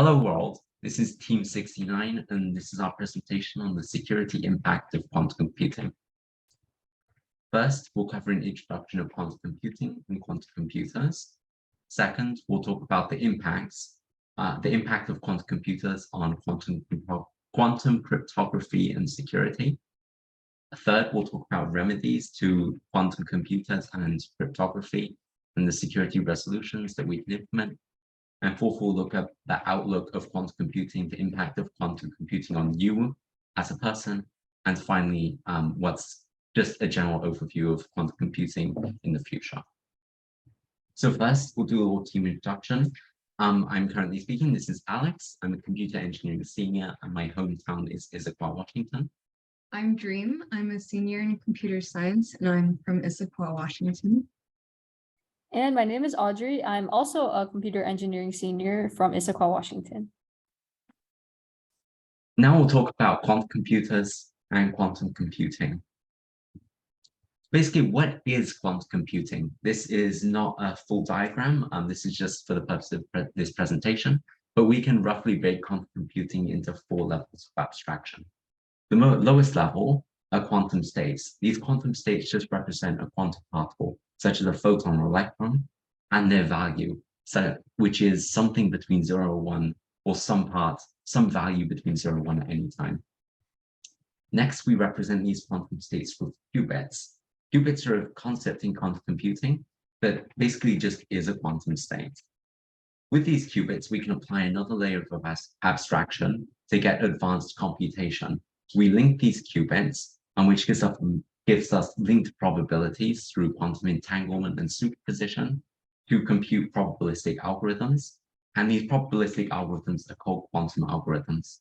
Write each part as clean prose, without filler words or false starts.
Hello world, this is Team 69 and this is our presentation on the security impact of quantum computing. First, we'll cover an introduction of quantum computing and quantum computers. Second, we'll talk about the impact of quantum computers on quantum cryptography and security. Third, we'll talk about remedies to quantum computers and cryptography and the security resolutions that we can implement. And fourth, we'll look at the outlook of quantum computing, the impact of quantum computing on you as a person. And finally, what's just a general overview of quantum computing in the future. So first, we'll do a little team introduction. I'm currently speaking. This is Alex. I'm a computer engineering senior, and my hometown is Issaquah, Washington. I'm Dream. I'm a senior in computer science, and I'm from Issaquah, Washington. And my name is Audrey. I'm also a computer engineering senior from Issaquah, Washington. Now we'll talk about quantum computers and quantum computing. Basically, what is quantum computing? This is not a full diagram. This is just for the purpose of this presentation, but we can roughly break quantum computing into 4 levels of abstraction. The lowest level are quantum states. These quantum states just represent a quantum particle, such as a photon or electron, and their value, which is something between 0 and 1, or some value between 0 and 1 at any time. Next, we represent these quantum states with qubits. Qubits are a concept in quantum computing that basically just is a quantum state. With these qubits, we can apply another layer of abstraction to get advanced computation. We link these qubits, and which gives us linked probabilities through quantum entanglement and superposition to compute probabilistic algorithms. And these probabilistic algorithms are called quantum algorithms.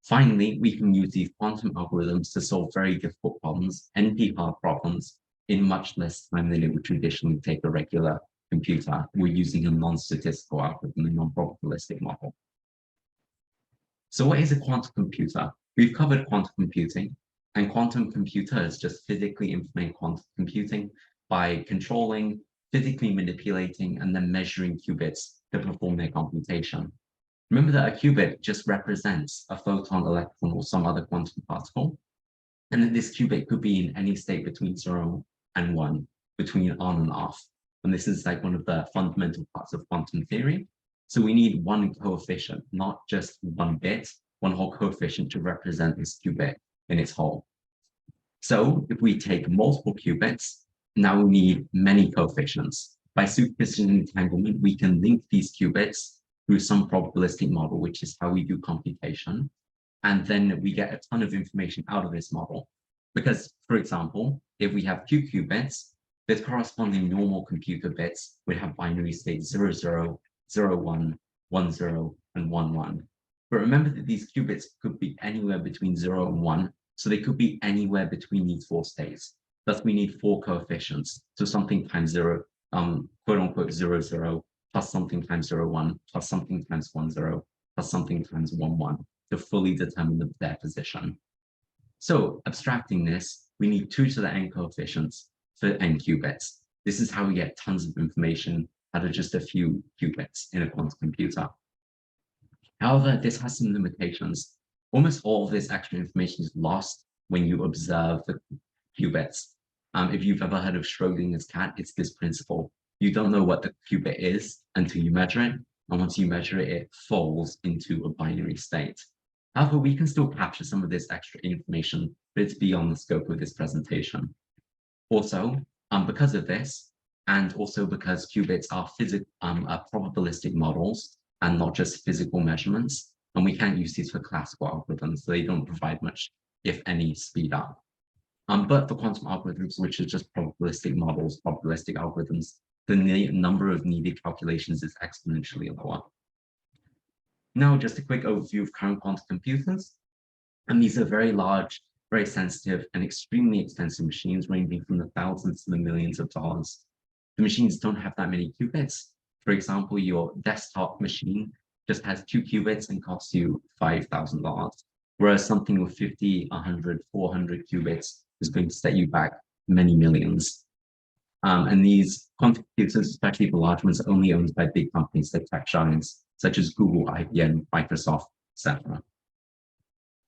Finally, we can use these quantum algorithms to solve very difficult problems, NP-hard problems, in much less time than it would traditionally take a regular computer. We're using a non-statistical algorithm, a non-probabilistic model. So what is a quantum computer? We've covered quantum computing, and quantum computers just physically implement quantum computing by controlling, physically manipulating, and then measuring qubits to perform their computation. Remember that a qubit just represents a photon, electron, or some other quantum particle, and that this qubit could be in any state between 0 and 1, between on and off. And this is like one of the fundamental parts of quantum theory. So we need one coefficient, not just one bit, one whole coefficient to represent this qubit in its whole. So if we take multiple qubits, now we need many coefficients. By superposition entanglement, we can link these qubits through some probabilistic model, which is how we do computation. And then we get a ton of information out of this model. Because, for example, if we have 2 qubits, the corresponding normal computer bits would have binary states 00, 01, 10, and 11. But remember that these qubits could be anywhere between 0 and 1, so they could be anywhere between these 4 states. Thus, we need 4 coefficients. So something times 0, quote unquote 00, plus something times 01, plus something times 10, plus something times 11 to fully determine their position. So abstracting this, we need 2 to the n coefficients for n qubits. This is how we get tons of information out of just a few qubits in a quantum computer. However, this has some limitations. Almost all of this extra information is lost when you observe the qubits. If you've ever heard of Schrodinger's cat, it's this principle. You don't know what the qubit is until you measure it, and once you measure it, it falls into a binary state. However, we can still capture some of this extra information, but it's beyond the scope of this presentation. Also, because of this, and also because qubits are probabilistic models and not just physical measurements, and we can't use these for classical algorithms, so they don't provide much, if any, speed up. But for quantum algorithms, which are just probabilistic models, probabilistic algorithms, the number of needed calculations is exponentially lower. Now, just a quick overview of current quantum computers. And these are very large, very sensitive, and extremely expensive machines ranging from the thousands to the millions of dollars. The machines don't have that many qubits. For example, your desktop machine just has 2 qubits and costs you $5,000, whereas something with 50, 100, 400 qubits is going to set you back many millions. And these quantum computers, especially the large ones, are only owned by big companies like tech giants such as Google, IBM, Microsoft, etc.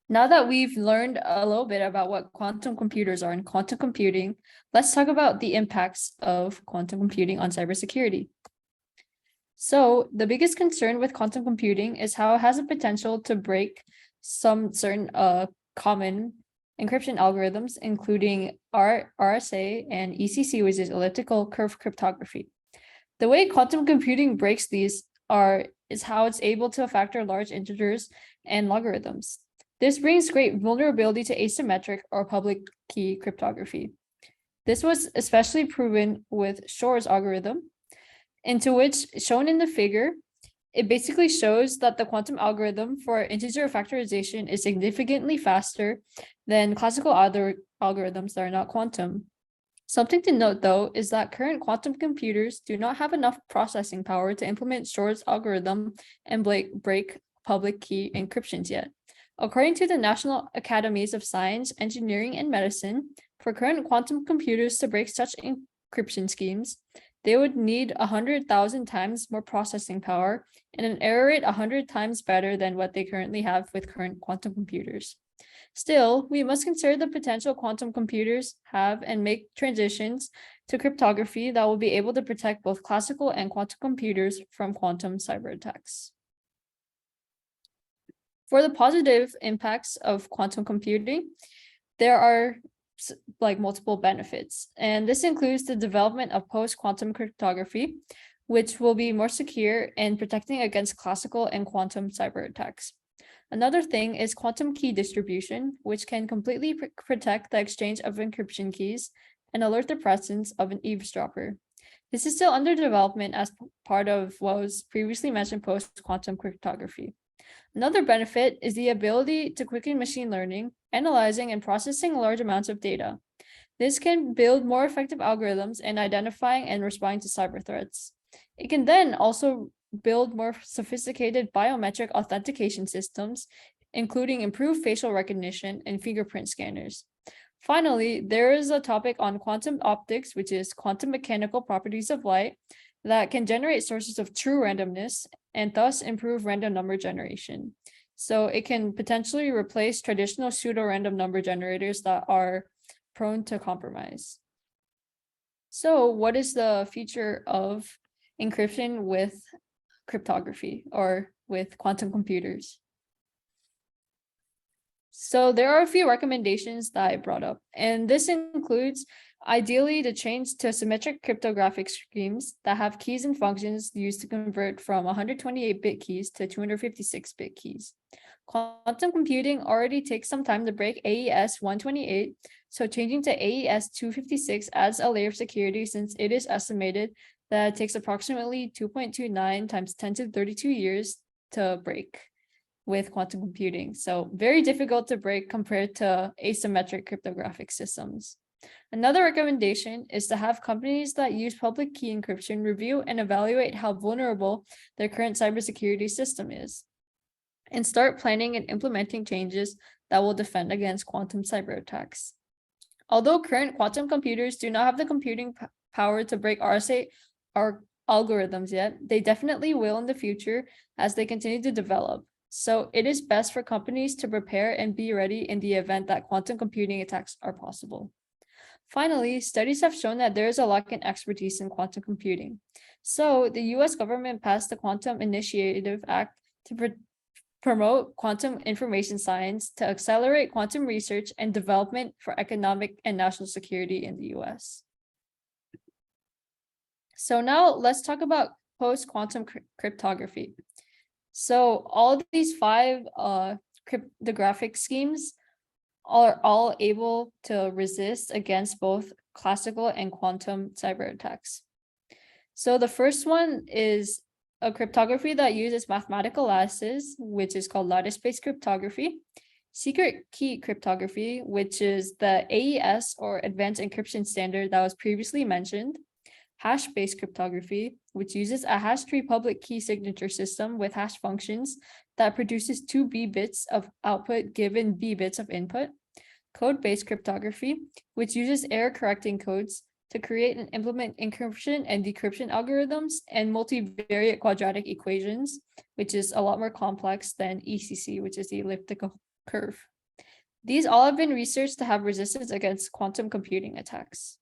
Now that we've learned a little bit about what quantum computers are and quantum computing, let's talk about the impacts of quantum computing on cybersecurity. So the biggest concern with quantum computing is how it has a potential to break some certain common encryption algorithms, including RSA and ECC, which is elliptical curve cryptography. The way quantum computing breaks these is how it's able to factor large integers and logarithms. This brings great vulnerability to asymmetric or public key cryptography. This was especially proven with Shor's algorithm, into which, shown in the figure, it basically shows that the quantum algorithm for integer factorization is significantly faster than classical other algorithms that are not quantum. Something to note, though, is that current quantum computers do not have enough processing power to implement Shor's algorithm and break public key encryptions yet. According to the National Academies of Science, Engineering, and Medicine, for current quantum computers to break such encryption schemes, they would need 100,000 times more processing power and an error rate 100 times better than what they currently have with current quantum computers. Still, we must consider the potential quantum computers have and make transitions to cryptography that will be able to protect both classical and quantum computers from quantum cyber attacks. For the positive impacts of quantum computing, there are multiple benefits, and this includes the development of post-quantum cryptography, which will be more secure in protecting against classical and quantum cyber attacks. Another thing is quantum key distribution, which can completely protect the exchange of encryption keys and alert the presence of an eavesdropper. This is still under development as part of what was previously mentioned post-quantum cryptography. Another benefit is the ability to quicken machine learning, analyzing and processing large amounts of data. This can build more effective algorithms in identifying and responding to cyber threats. It can then also build more sophisticated biometric authentication systems, including improved facial recognition and fingerprint scanners. Finally, there is a topic on quantum optics, which is quantum mechanical properties of light, that can generate sources of true randomness and thus improve random number generation. So it can potentially replace traditional pseudo-random number generators that are prone to compromise. So what is the future of encryption with cryptography or with quantum computers? So there are a few recommendations that I brought up, and this includes ideally the change to symmetric cryptographic schemes that have keys and functions used to convert from 128-bit keys to 256-bit keys. Quantum computing already takes some time to break AES 128, so changing to AES 256 adds a layer of security since it is estimated that it takes approximately 2.29 times 10 to the 32 years to break with quantum computing. So very difficult to break compared to asymmetric cryptographic systems. Another recommendation is to have companies that use public key encryption review and evaluate how vulnerable their current cybersecurity system is, and start planning and implementing changes that will defend against quantum cyber attacks. Although current quantum computers do not have the computing power to break RSA algorithms yet, they definitely will in the future as they continue to develop. So it is best for companies to prepare and be ready in the event that quantum computing attacks are possible. Finally, studies have shown that there is a lack in expertise in quantum computing. So the US government passed the Quantum Initiative Act to promote quantum information science to accelerate quantum research and development for economic and national security in the US. So now let's talk about post-quantum cryptography. So all of these 5 cryptographic schemes are all able to resist against both classical and quantum cyber attacks. So the first one is a cryptography that uses mathematical lattices, which is called lattice-based cryptography, secret key cryptography, which is the AES or advanced encryption standard that was previously mentioned, hash-based cryptography, which uses a hash tree public key signature system with hash functions that produces 2 B bits of output given B bits of input, code-based cryptography, which uses error correcting codes to create and implement encryption and decryption algorithms and multivariate quadratic equations, which is a lot more complex than ECC, which is the elliptical curve. These all have been researched to have resistance against quantum computing attacks.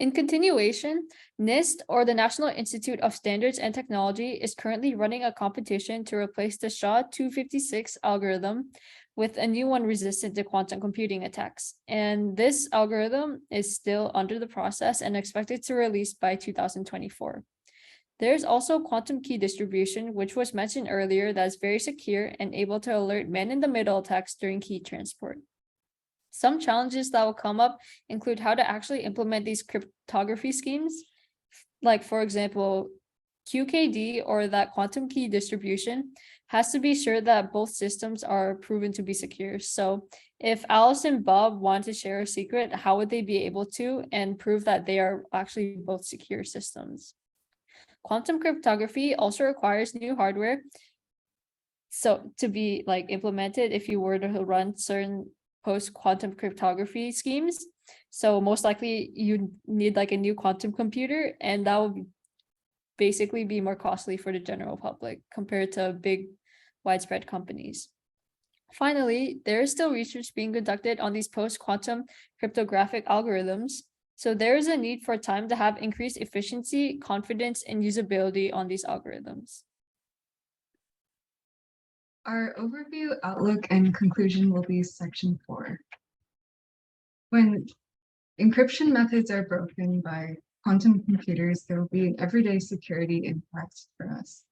In continuation, NIST, or the National Institute of Standards and Technology, is currently running a competition to replace the SHA-256 algorithm with a new one resistant to quantum computing attacks. And this algorithm is still under the process and expected to release by 2024. There's also quantum key distribution, which was mentioned earlier, that's very secure and able to alert man-in-the-middle attacks during key transport. Some challenges that will come up include how to actually implement these cryptography schemes. Like, for example, QKD, or that quantum key distribution, has to be sure that both systems are proven to be secure. So if Alice and Bob want to share a secret, how would they be able to and prove that they are actually both secure systems? Quantum cryptography also requires new hardware so to be implemented if you were to run certain post-quantum cryptography schemes. So most likely you need a new quantum computer, and that will basically be more costly for the general public compared to big widespread companies. Finally, there is still research being conducted on these post-quantum cryptographic algorithms. So there is a need for time to have increased efficiency, confidence, and usability on these algorithms. Our overview, outlook, and conclusion will be section 4. When encryption methods are broken by quantum computers, there will be an everyday security impact for us.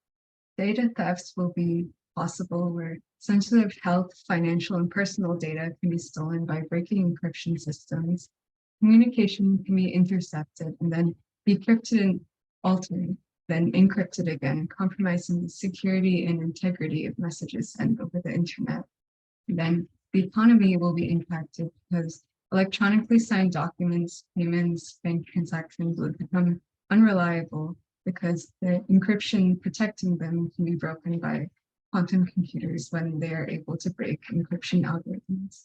Data thefts will be possible where sensitive health, financial, and personal data can be stolen by breaking encryption systems. Communication can be intercepted and then decrypted and altered, then encrypted again, compromising the security and integrity of messages sent over the internet. And then the economy will be impacted because electronically signed documents, payments, bank transactions will become unreliable because the encryption protecting them can be broken by quantum computers when they are able to break encryption algorithms.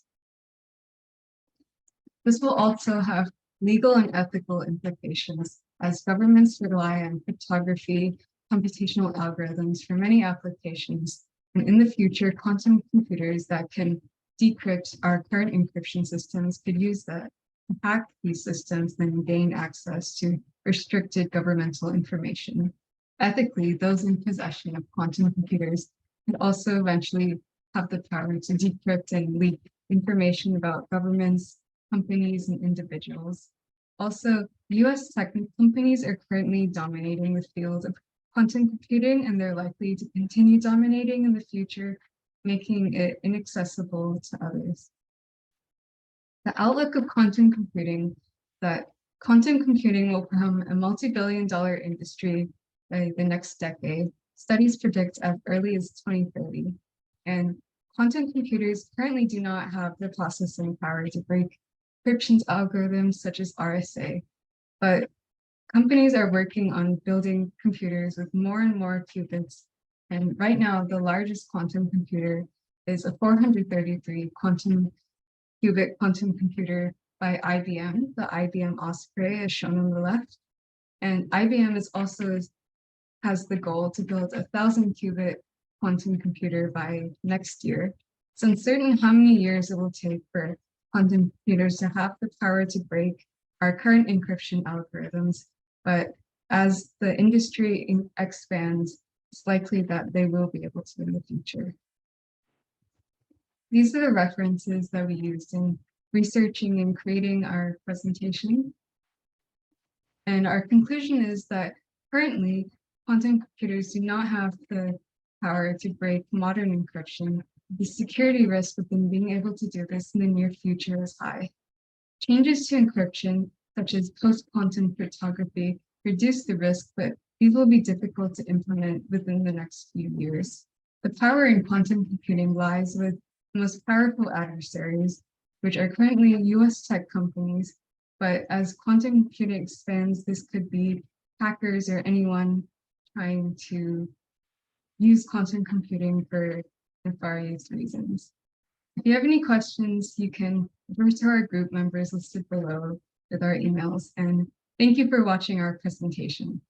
This will also have legal and ethical implications as governments rely on cryptography, computational algorithms for many applications. And in the future, quantum computers that can decrypt our current encryption systems could use that to hack these systems and gain access to restricted governmental information. Ethically, those in possession of quantum computers could also eventually have the power to decrypt and leak information about governments, companies, and individuals. Also, US tech companies are currently dominating the field of quantum computing, and they're likely to continue dominating in the future, making it inaccessible to others. The outlook of quantum computing, that quantum computing will become a multi-billion-dollar industry by the next decade. Studies predict as early as 2030. And quantum computers currently do not have the processing power to break encryption algorithms such as RSA, but companies are working on building computers with more and more qubits. And right now, the largest quantum computer is a 433 qubit quantum computer by IBM, the IBM Osprey, as shown on the left. And IBM has the goal to build 1,000 qubit quantum computer by next year. It's uncertain how many years it will take for quantum computers to have the power to break our current encryption algorithms, but as the industry expands, it's likely that they will be able to in the future. These are the references that we used in researching and creating our presentation. And our conclusion is that currently, quantum computers do not have the power to break modern encryption. The security risk of them being able to do this in the near future is high. Changes to encryption, such as post-quantum cryptography, reduce the risk, but these will be difficult to implement within the next few years. The power in quantum computing lies with the most powerful adversaries, which are currently US tech companies, but as quantum computing expands, this could be hackers or anyone trying to use quantum computing for nefarious reasons. If you have any questions, you can refer to our group members listed below, with our emails. And thank you for watching our presentation.